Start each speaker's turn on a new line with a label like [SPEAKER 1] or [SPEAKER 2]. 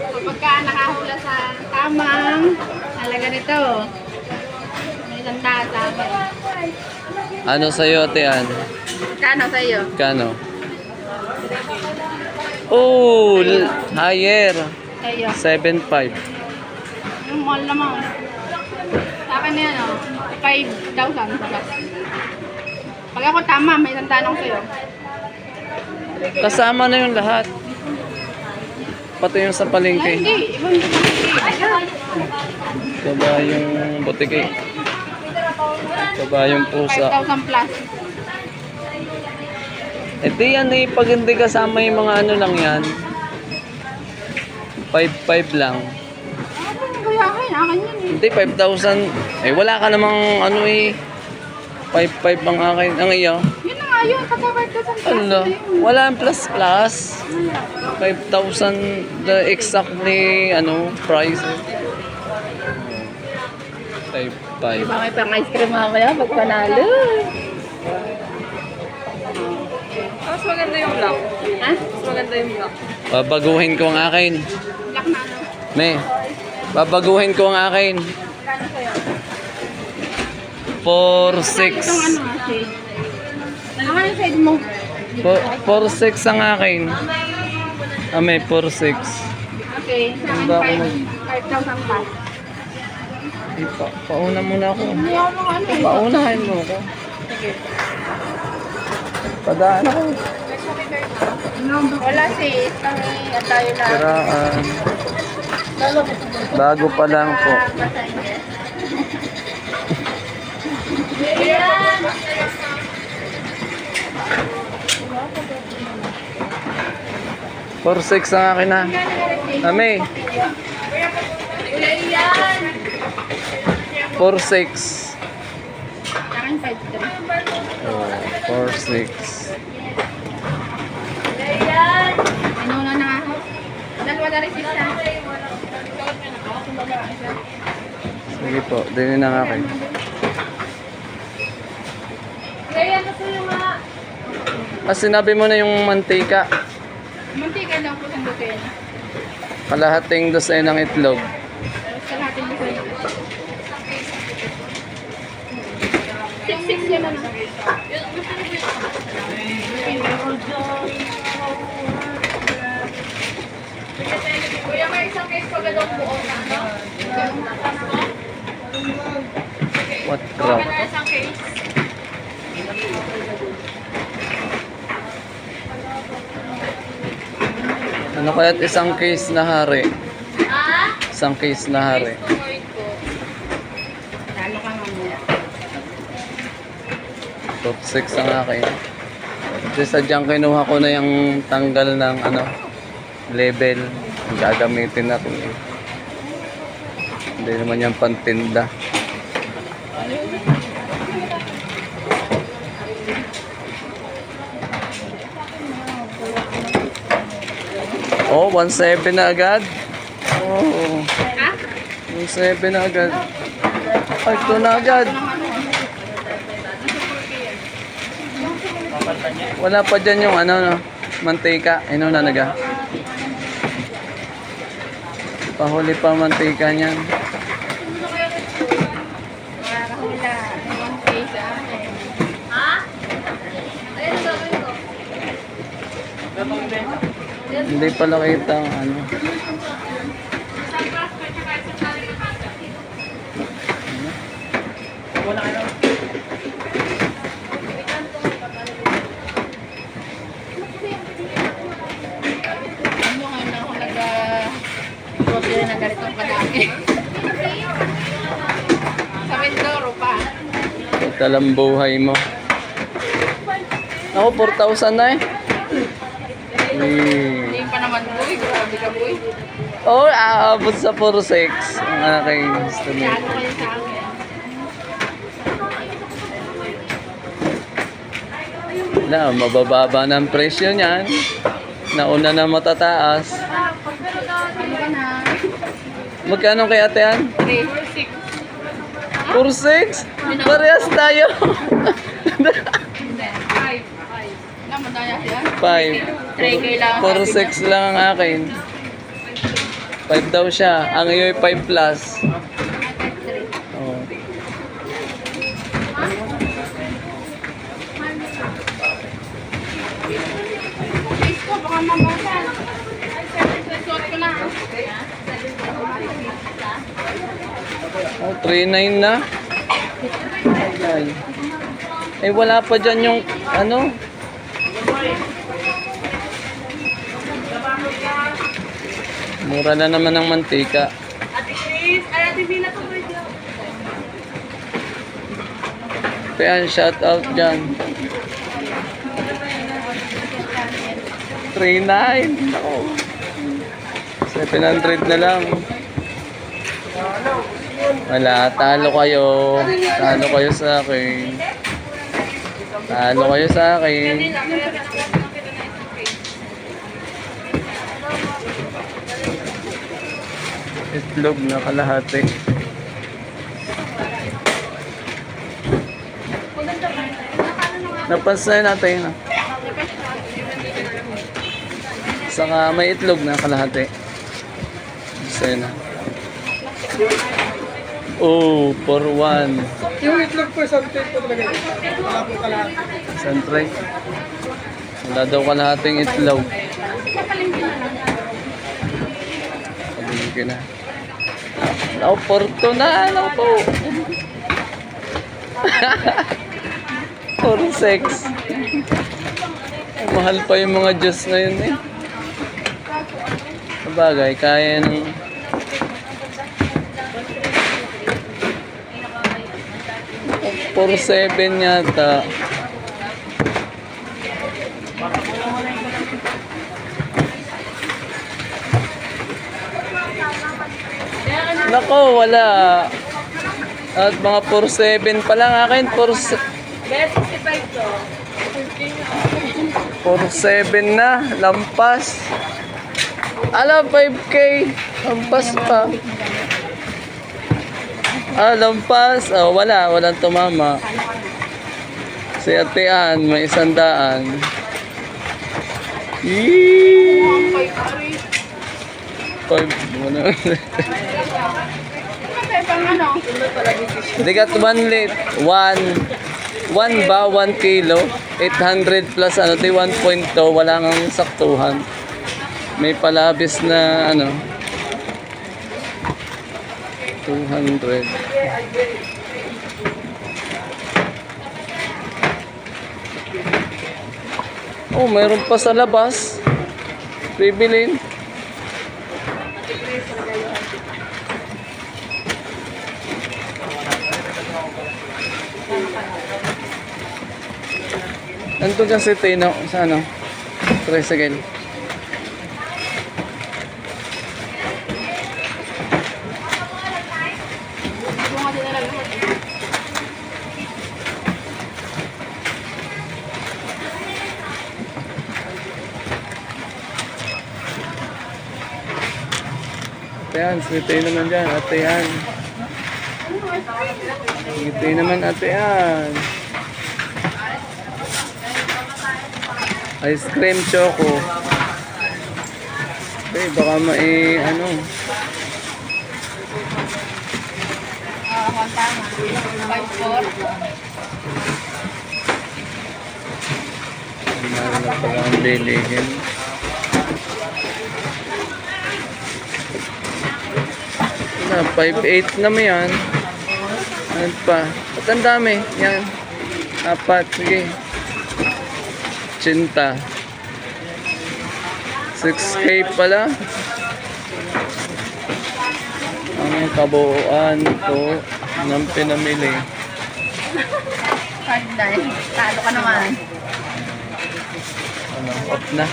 [SPEAKER 1] Kapag ka nakahula sa tamang halaga nito, may isang taas sa akin.
[SPEAKER 2] Ano sa'yo, ate Ann?
[SPEAKER 1] Kano sa iyo?
[SPEAKER 2] Kano? Oh, higher.
[SPEAKER 1] Sa iyo.
[SPEAKER 2] 7.5.
[SPEAKER 1] Yung mall naman. Sa akin na yan, 5,000 sa bus. Pag ako tama, may isang tanong sa'yo.
[SPEAKER 2] Kasama na yung lahat. Pati yung sa
[SPEAKER 1] Ay,
[SPEAKER 2] palengke.
[SPEAKER 1] hindi. Ibang
[SPEAKER 2] Baba yung butike. Baba yung pusa.
[SPEAKER 1] 5,000 plus.
[SPEAKER 2] Eh di yan eh, pag hindi kasama yung mga ano lang yan. 5.5 lang.
[SPEAKER 1] Kaya akin yan eh.
[SPEAKER 2] Hindi, 5,000. Eh wala ka namang ano eh. 5.5 ang akin. Ang iyo.
[SPEAKER 1] Yun na nga yun, pagka 5,000 plus.
[SPEAKER 2] Ano? Wala ang plus plus. 5,000 the exactly ano price. 5.5.
[SPEAKER 1] Diba may pang ice cream mamaya pag panalo?
[SPEAKER 3] Mas maganda yung black.
[SPEAKER 1] Ha?
[SPEAKER 3] Mas maganda yung black.
[SPEAKER 2] Babaguhin ko ang akin.
[SPEAKER 1] Black na ano?
[SPEAKER 2] Me. Babaguhin ko ang akin.
[SPEAKER 1] Kano sa'yo?
[SPEAKER 2] 4.6.
[SPEAKER 1] Itong ano nga shade. Ano yung shade mo?
[SPEAKER 2] 4.6 ang akin. May 4.6.
[SPEAKER 1] Okay, sa
[SPEAKER 2] Ang ba ako
[SPEAKER 1] akin 5,000 plus.
[SPEAKER 2] Pauna muna ako.
[SPEAKER 1] Hindi ako mga ano eh.
[SPEAKER 2] Paunahin mo ako.
[SPEAKER 1] Sige.
[SPEAKER 2] Padaan ako.
[SPEAKER 1] Wala sis, kami at tayo lang.
[SPEAKER 2] Siraan. Bago pa lang po. For 6 ang akin na. Ami. 4.6.
[SPEAKER 1] Akin 5,300.
[SPEAKER 2] Oh, 4.6.
[SPEAKER 1] Inuna na nga ako. Dalawa na rin sisa.
[SPEAKER 2] Sige po, din na nga kayo. Sinabi mo na yung mantika.
[SPEAKER 1] Mantika lang po sa dosen.
[SPEAKER 2] Kalahating dosen ng itlog.
[SPEAKER 1] Sa natin dosen. 6,600 yan na. Kuya, may isang case pag adong buo na, no?
[SPEAKER 2] What crap?
[SPEAKER 1] May isang case.
[SPEAKER 2] Ano kaya't isang case na hari? Isang case na hari.
[SPEAKER 1] Talo ka mamaya.
[SPEAKER 2] Top 6 ang akin. Kasi sadyang kinuha ko na yung tanggal ng ano, level. Gagamitin natin eh. Hindi naman yan pantinda. Oh, 1.7 na agad. Oh,
[SPEAKER 1] Ha?
[SPEAKER 2] 1.7 na agad. Ay, ito na agad. Wala pa dyan yung ano, no? Mantika. Ano na naga? Pahuli pa mantika niyan.
[SPEAKER 1] Makakahula. One case sa akin.
[SPEAKER 2] Hindi pala kita ang ano.
[SPEAKER 1] Ano nga na ako nag-grocery na ganitong kadami. Sa Mindoro pa.
[SPEAKER 2] Ito lang buhay mo. Ako, 4,000 na eh.
[SPEAKER 1] Hindi pa naman boy. Grabe ka boy.
[SPEAKER 2] Oh, aabot sa 4.6 ang aking estimate.
[SPEAKER 1] Ano kayo sa akin?
[SPEAKER 2] Wala, mabababa ng presyo niyan. Nauna na matataas.
[SPEAKER 1] Ano ka na?
[SPEAKER 2] Magkano kay Ate Ann?
[SPEAKER 1] 3, 6.
[SPEAKER 2] 4.6? Parehas tayo.
[SPEAKER 1] Hindi. 5. Wala mo tayo yan?
[SPEAKER 2] 5.
[SPEAKER 1] 3K lang.
[SPEAKER 2] 4.6 lang ang akin. 5 daw siya. Ang iyo ay 5 plus. Oh.
[SPEAKER 1] Face ko, baka mabasan. Suot ko lang.
[SPEAKER 2] Oh, 3.9 na. Ay. Eh, wala pa dyan yung, ano? Mura na naman ng mantika. Kaya shout out dyan. 3.9. Ako. 700 na lang. Wala, talo kayo. Talo kayo sa akin. Talo kayo sa akin. Itlog na kalahati. Napansin natin. Saka may itlog na kalahati. Isa na. Oh, for 1.
[SPEAKER 4] Yung itlog po, isang tape po talaga. Wala po kalahati.
[SPEAKER 2] Siyempre. Wala daw kalahating itlog. Pabili na. Now, porto na. Ano po? For sex. Mahal pa yung mga Diyos na yun eh. Sabagay, kaya ng... For 7 yata. Nako, wala. At mga 4.7 pa lang akin. 4.7 na. Lampas. Ala, 5K. Lampas pa. Ah, lampas. Oh, wala. Walang tumama. Si Atean, may 100. Yee! 5. Ano?
[SPEAKER 1] Pang ano?
[SPEAKER 2] They got 1 lit. 1 ba? 1 kilo. 800 plus ano. 1.2. Wala nang saktuhan. May palabis na ano. 200. Oh, mayroon pa sa labas. Bibilin. Nandun kasi Tino sa ano? Tricycle. Ayan, swerte naman dyan. Ate yan. Swerte naman ate yan. Ice cream choco. Okay, baka ano.
[SPEAKER 1] Tama. 5-4.
[SPEAKER 2] Meron na pala ang bilihin. Na, 5.8 na may yan. Ano pa? Ba't ang dami? Yan. 4. Sige. Cinta. 6K pala. Ang kabuuan ko ng pinamili.
[SPEAKER 1] Card dahil. Talo ka naman.
[SPEAKER 2] Ano, off na.